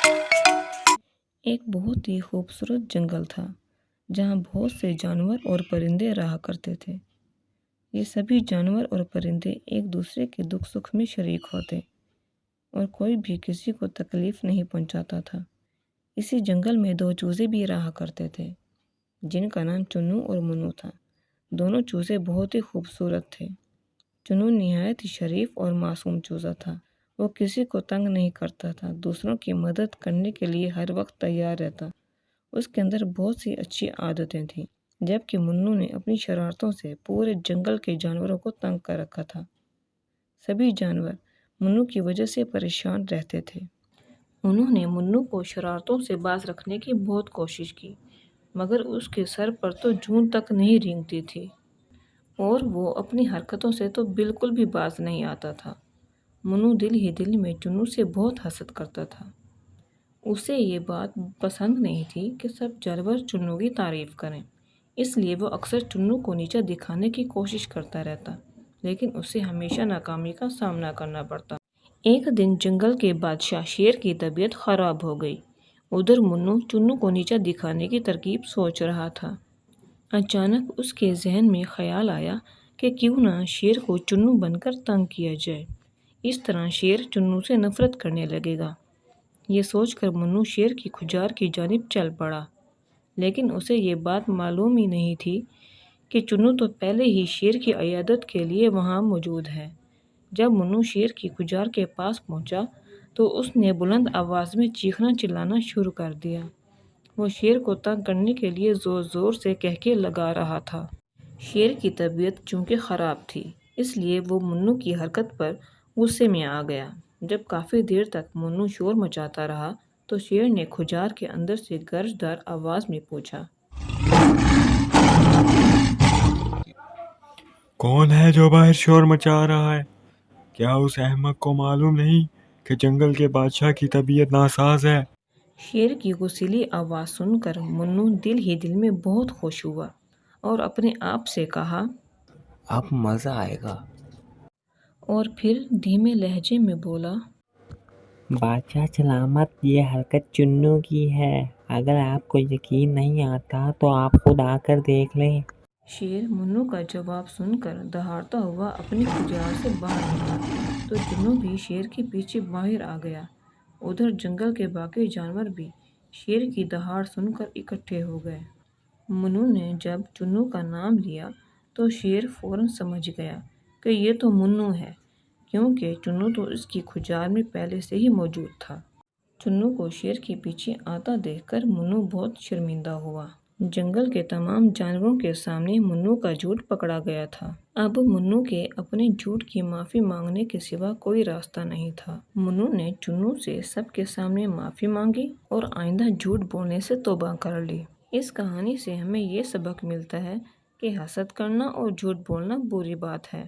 ایک بہت ہی خوبصورت جنگل تھا جہاں بہت سے جانور اور پرندے رہا کرتے تھے۔ یہ سبھی جانور اور پرندے ایک دوسرے کے دکھ سکھ میں شریک ہوتے اور کوئی بھی کسی کو تکلیف نہیں پہنچاتا تھا۔ اسی جنگل میں دو چوزے بھی رہا کرتے تھے جن کا نام چنو اور منو تھا۔ دونوں چوزے بہت ہی خوبصورت تھے۔ چنو نہایت ہی شریف اور معصوم چوزا تھا۔ وہ کسی کو تنگ نہیں کرتا تھا، دوسروں کی مدد کرنے کے لیے ہر وقت تیار رہتا۔ اس کے اندر بہت سی اچھی عادتیں تھیں، جبکہ منو نے اپنی شرارتوں سے پورے جنگل کے جانوروں کو تنگ کر رکھا تھا۔ سبھی جانور منو کی وجہ سے پریشان رہتے تھے۔ انہوں نے منو کو شرارتوں سے باز رکھنے کی بہت کوشش کی، مگر اس کے سر پر تو جون تک نہیں رینگتی تھی اور وہ اپنی حرکتوں سے تو بالکل بھی باز نہیں آتا تھا۔ منو دل ہی دل میں چنو سے بہت حسد کرتا تھا۔ اسے یہ بات پسند نہیں تھی کہ سب جانور چنو کی تعریف کریں، اس لیے وہ اکثر چنو کو نیچا دکھانے کی کوشش کرتا رہتا، لیکن اسے ہمیشہ ناکامی کا سامنا کرنا پڑتا۔ ایک دن جنگل کے بادشاہ شیر کی طبیعت خراب ہو گئی۔ ادھر منو چنو کو نیچا دکھانے کی ترکیب سوچ رہا تھا۔ اچانک اس کے ذہن میں خیال آیا کہ کیوں نہ شیر کو چنو بن کر تنگ کیا جائے، اس طرح شیر چنو سے نفرت کرنے لگے گا۔ یہ سوچ کر منو شیر کی کھجار کی جانب چل پڑا، لیکن اسے یہ بات معلوم ہی نہیں تھی کہ چنو تو پہلے ہی شیر کی عیادت کے لیے وہاں موجود ہے۔ جب منو شیر کی کھجار کے پاس پہنچا تو اس نے بلند آواز میں چیخنا چلانا شروع کر دیا۔ وہ شیر کو تنگ کرنے کے لیے زور زور سے کہکے لگا رہا تھا۔ شیر کی طبیعت چونکہ خراب تھی، اس لیے وہ منو کی حرکت پر غصے میں آ گیا۔ جب کافی دیر تک منو شور مچاتا رہا تو شیر نے کھجار کے اندر سے گرجدار آواز میں پوچھا، کون ہے جو باہر شور مچا رہا ہے؟ کیا اس احمق کو معلوم نہیں کہ جنگل کے بادشاہ کی طبیعت ناساز ہے؟ شیر کی غصیلی آواز سن کر منو دل ہی دل میں بہت خوش ہوا اور اپنے آپ سے کہا، اب مزہ آئے گا۔ اور پھر دھیمے لہجے میں بولا، بادشاہ سلامت، یہ حرکت چنو کی ہے۔ اگر آپ کو یقین نہیں آتا تو آپ خود آ کر دیکھ لیں۔ شیر منو کا جواب سن کر دہاڑتا ہوا اپنی کھجار سے باہر نکلا تو چنو بھی شیر کے پیچھے باہر آ گیا۔ ادھر جنگل کے باقی جانور بھی شیر کی دہاڑ سن کر اکٹھے ہو گئے۔ منو نے جب چنو کا نام لیا تو شیر فوراً سمجھ گیا کہ یہ تو منو ہے، کیونکہ چنو تو اس کی کھجار میں پہلے سے ہی موجود تھا۔ چنو کو شیر کے پیچھے آتا دیکھ کر منو بہت شرمندہ ہوا۔ جنگل کے تمام جانوروں کے سامنے منو کا جھوٹ پکڑا گیا تھا۔ اب منو کے اپنے جھوٹ کی معافی مانگنے کے سوا کوئی راستہ نہیں تھا۔ منو نے چنو سے سب کے سامنے معافی مانگی اور آئندہ جھوٹ بولنے سے توبہ کر لی۔ اس کہانی سے ہمیں یہ سبق ملتا ہے کہ حسد کرنا اور جھوٹ بولنا بری بات ہے۔